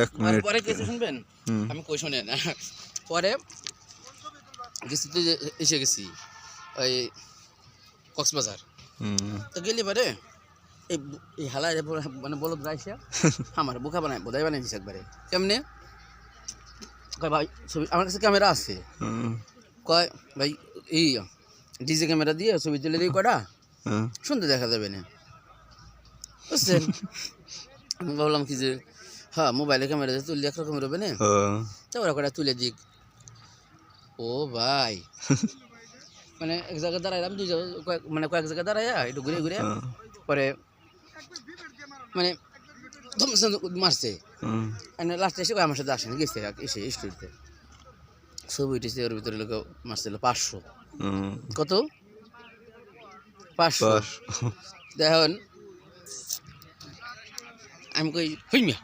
এক মিনিট পরে কিছু শুনবেন আমি কই শুনে না পরে গেছি তো এসে গেছি ওই কক্সবাজার তো গেলি পরে এই হালা মানে বলদ রাইসা আমার বোকা বানায় বোধাই বানাই দিছে একবারে কেমনে কয় ভাই ছবি আমার কাছে ক্যামেরা আছে কয় ভাই এই ডিজে ক্যামেরা দিয়ে ছবি তুলে দিই কটা সুন্দর দেখা যাবে না বুঝছেন আমি ভাবলাম কি যে হ্যাঁ মোবাইলে ক্যামেরা দিয়ে তুললে একরকম হবে না তো ওরা কটা তুলে দিক ও ভাই মানে এক জায়গায় দাঁড়াইলাম দুই জায়গায় মানে কয়েক জায়গায় দাঁড়াইয়া একটু ঘুরে ঘুরে পরে মানে মারছে লাস্টে এসে আমার সাথে আসেনি গেছে এসে স্টুডিওতে ছবি উঠেছে ওর ভিতরে লোক মারছিল 500 কত 500 দেখুন আমি কই হইমিয়া